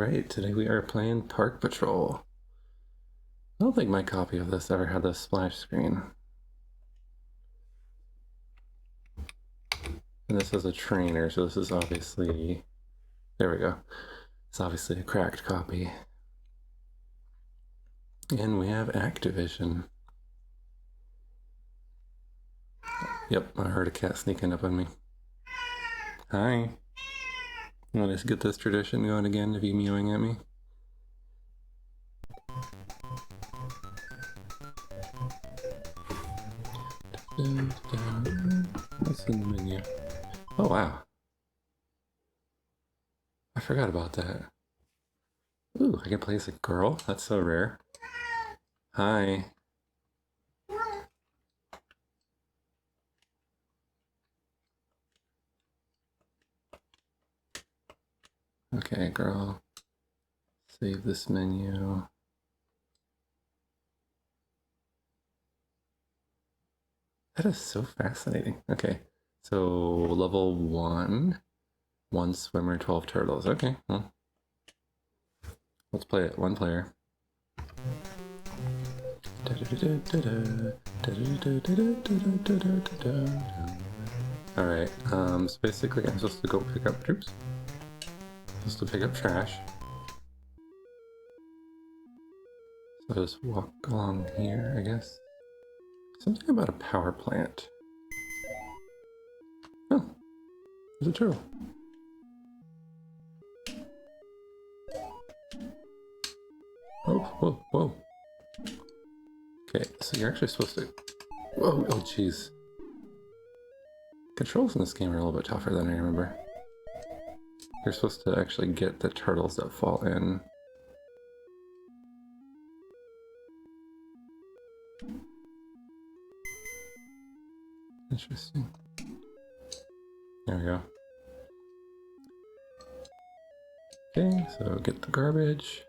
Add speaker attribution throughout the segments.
Speaker 1: Alright, today we are playing Park Patrol. I don't think my copy of this ever had the splash screen. And this is a trainer, so this is obviously... There we go. It's obviously a cracked copy. And we have Activision. Yep, I heard a cat sneaking up on me. Hi. You want to get this tradition going again of you mewing at me? What's in the menu? Oh wow. I forgot about that. Ooh, I can play as a girl? That's so rare. Hi. Okay, girl. Save this menu. That is so fascinating. Okay, so level 1. 1 swimmer, 12 turtles. Okay, well. Let's play it. 1 player. Alright, so basically I'm supposed to go pick up troops. Supposed to pick up trash. So just walk along here, I guess. Something about a power plant. Oh, there's a turtle. Oh, whoa, whoa. Okay, so you're actually supposed to... Whoa, oh jeez. Controls in this game are a little bit tougher than I remember. You're supposed to actually get the turtles that fall in. Interesting. There we go. Okay, so get the garbage.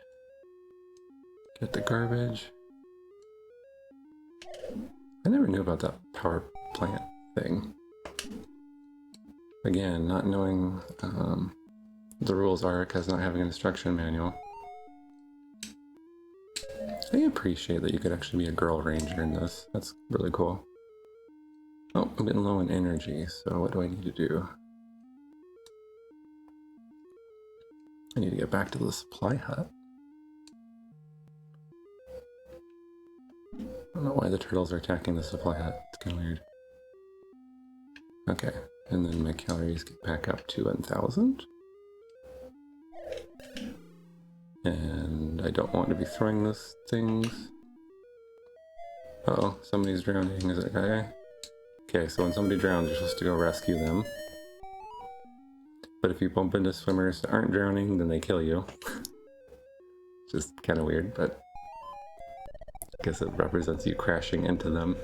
Speaker 1: Get the garbage. I never knew about that power plant thing. Again, not knowing the rules are because not having an instruction manual. I appreciate that you could actually be a girl ranger in this. That's really cool. Oh, I'm getting low on energy, so what do I need to do? I need to get back to the supply hut. I don't know why the turtles are attacking the supply hut. It's kind of weird. Okay, and then my calories get back up to 1,000. And I don't want to be throwing those things. Uh-oh, somebody's drowning. Is it a guy? Okay, so when somebody drowns, you're supposed to go rescue them. But if you bump into swimmers that aren't drowning, then they kill you. Just kind of weird, but I guess it represents you crashing into them.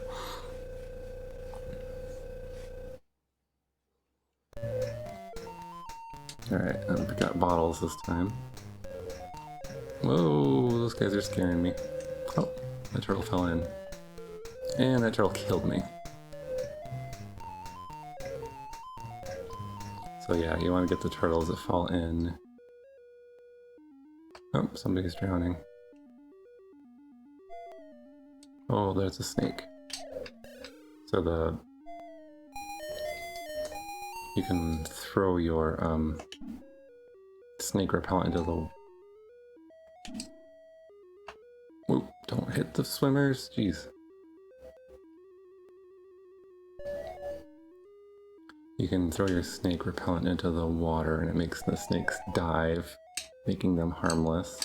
Speaker 1: Alright, we got bottles this time. Whoa, those guys are scaring me. Oh, the turtle fell in. And that turtle killed me. So yeah, you want to get the turtles that fall in. Oh, somebody's drowning. Oh, there's a snake. So you can throw your snake repellent into the... Whoop, don't hit the swimmers, jeez. You can throw your snake repellent into the water and it makes the snakes dive, making them harmless.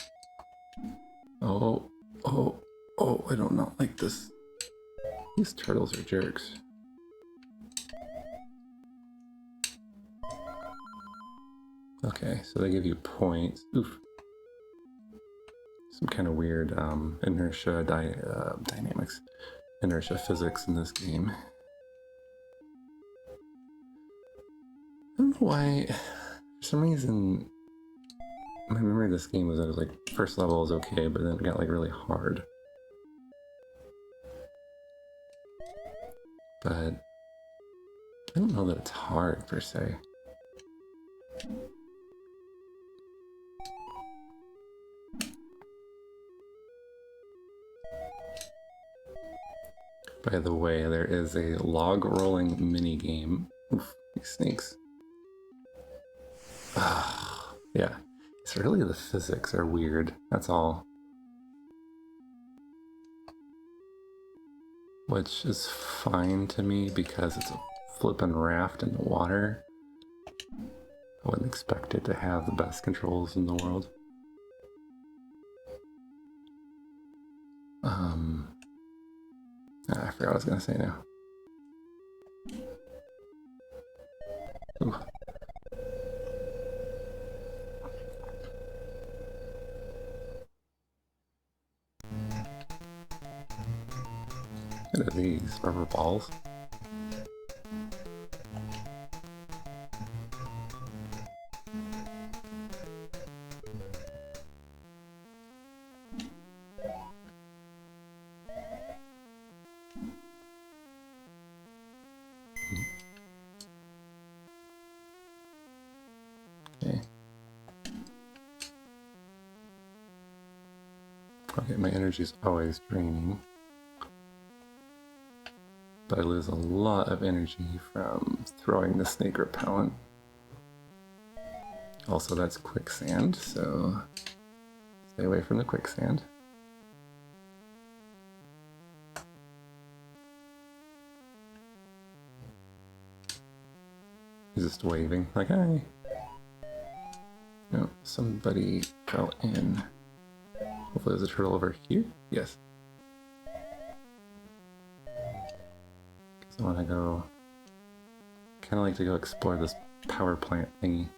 Speaker 1: Oh, oh, oh, I do not like this. These turtles are jerks. Okay, so they give you points. Oof. Some kind of weird inertia dynamics, inertia physics in this game. I don't know why, for some reason, my memory of this game was that it was like, first level was okay, but then it got like really hard. But I don't know that it's hard per se. By the way, there is a log rolling mini game. Oof, these snakes. Yeah, it's really the physics are weird, that's all. Which is fine to me because it's a flippin' raft in the water. I wouldn't expect it to have the best controls in the world. I forgot what I was gonna say now. Ooh. What are these? Rubber balls? Okay. Okay, my energy's always draining. But I lose a lot of energy from throwing the snake repellent. Also, that's quicksand, so stay away from the quicksand. He's just waving, like, hi. No, somebody fell in. Hopefully there's a turtle over here. Yes. I want to go... kind of like to go explore this power plant thingy.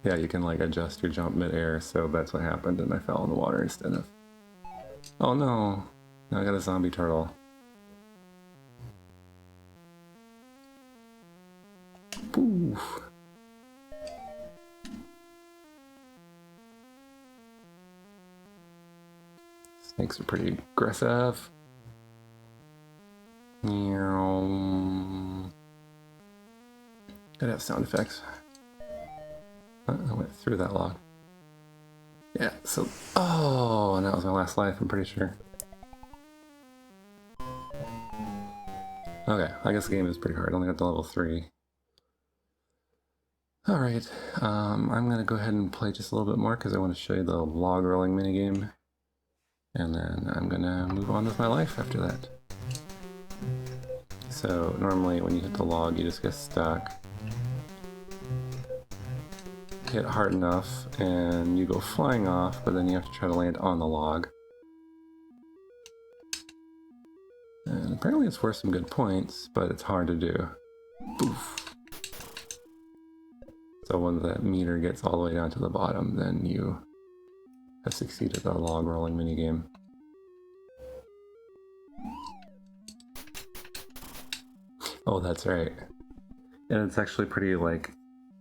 Speaker 1: Yeah, you can like adjust your jump mid-air, so that's what happened, and I fell in the water instead of... Oh no! Now I got a zombie turtle. Oof. Snakes are pretty aggressive. Meow. Gotta have sound effects. I went through that log. Yeah, so... Oh, and that was my last life, I'm pretty sure. Okay, I guess the game is pretty hard. I only got to level 3. Alright, I'm gonna go ahead and play just a little bit more because I want to show you the log rolling minigame. And then I'm gonna move on with my life after that. So normally when you hit the log, you just get stuck. Hit hard enough and you go flying off, but then you have to try to land on the log. And apparently it's worth some good points, but it's hard to do. Boof. So when the meter gets all the way down to the bottom, then you have succeeded at the log rolling minigame. Oh, that's right. And it's actually pretty like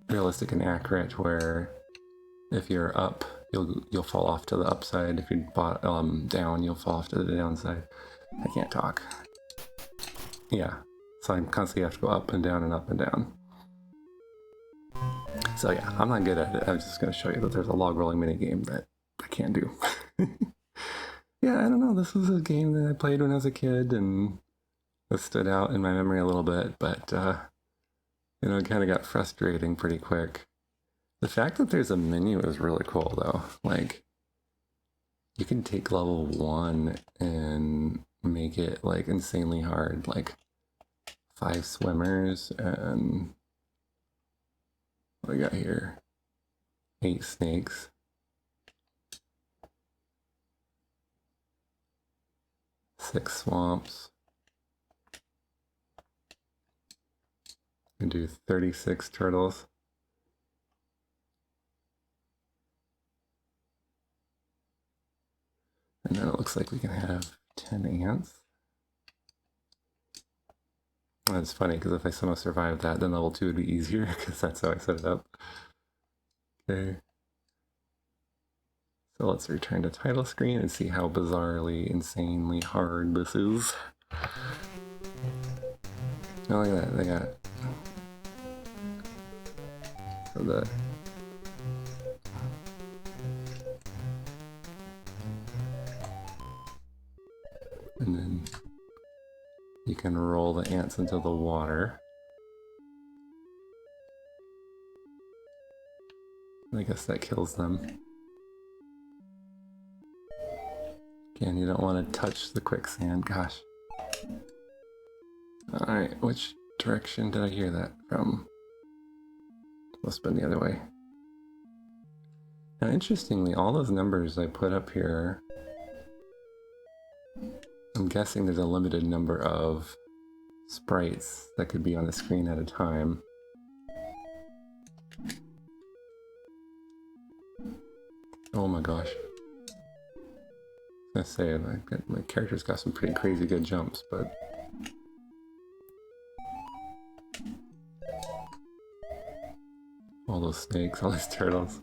Speaker 1: realistic and accurate, where if you're up, you'll fall off to the upside. If you're down, you'll fall off to the downside. I can't talk. Yeah, so I constantly have to go up and down and up and down. So yeah, I'm not good at it. I'm just going to show you that there's a log rolling minigame that I can do. Yeah, I don't know. This was a game that I played when I was a kid, and it stood out in my memory a little bit, but you know, it kind of got frustrating pretty quick. The fact that there's a menu is really cool, though. Like, you can take level 1 and make it like insanely hard, like 5 swimmers and what do we got here? 8 snakes. Six swamps. You can do 36 turtles. And then it looks like we can have 10 ants. That's funny, because if I somehow survived that, then level 2 would be easier, because that's how I set it up. Okay. So let's return to title screen and see how bizarrely, insanely hard this is. Oh, look at that, they got so that and then you can roll the ants into the water. I guess that kills them. Again, you don't want to touch the quicksand, gosh. Alright, which direction did I hear that from? Must have been the other way. Now, interestingly, all those numbers I put up here, I'm guessing there's a limited number of sprites that could be on the screen at a time. Oh my gosh. I was gonna say, my character's got some pretty crazy good jumps, but... all those snakes, all these turtles.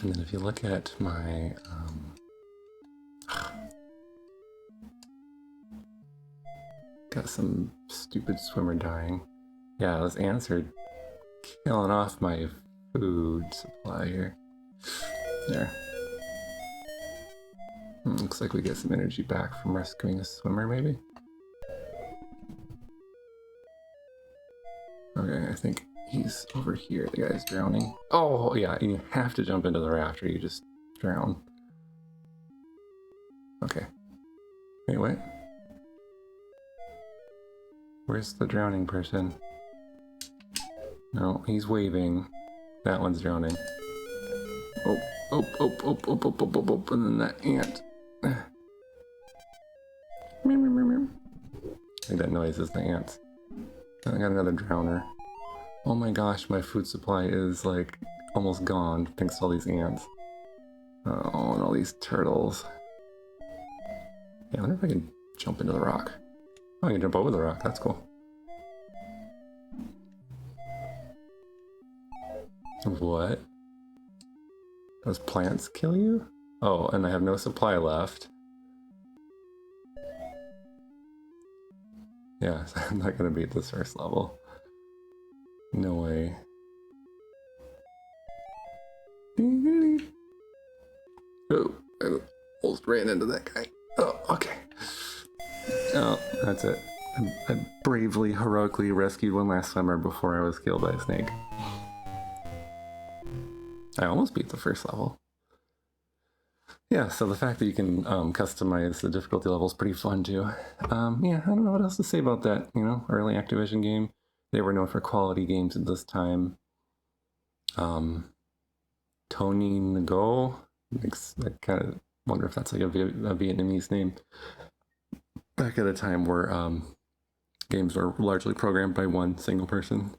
Speaker 1: And then if you look at my... got some stupid swimmer dying. Yeah, those ants are killing off my food supply here. There. Looks like we get some energy back from rescuing a swimmer, maybe? Okay, I think he's over here. The guy's drowning. Oh, yeah, you have to jump into the raft or you just drown. Okay. Wait, what? Where's the drowning person? No, he's waving. That one's drowning. Oh, oh, oh, oh, oh, oh, oh, oh, oh, and then that ant. I think that noise is the ants. I got another drowner. Oh my gosh, my food supply is like almost gone thanks to all these ants. Oh, and all these turtles. Yeah, I wonder if I can jump into the rock. Oh, I can jump over the rock, that's cool. What? Those plants kill you? Oh, and I have no supply left. Yeah, so I'm not gonna beat this first level. No way. Oh, I almost ran into that guy. Oh, okay. Oh, that's it. I bravely, heroically rescued one last swimmer before I was killed by a snake. I almost beat the first level. Yeah, so the fact that you can customize the difficulty level is pretty fun too. Yeah, I don't know what else to say about that, you know, early Activision game. They were known for quality games at this time. Tony Ngo, I kind of wonder if that's like a Vietnamese name. Back at a time where games were largely programmed by one single person.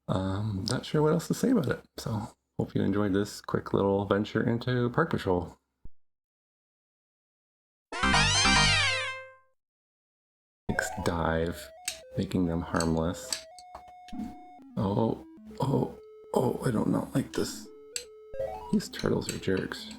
Speaker 1: Not sure what else to say about it, so hope you enjoyed this quick little venture into Park Patrol. Dive, making them harmless. Oh, oh, oh, I don't like this. These turtles are jerks.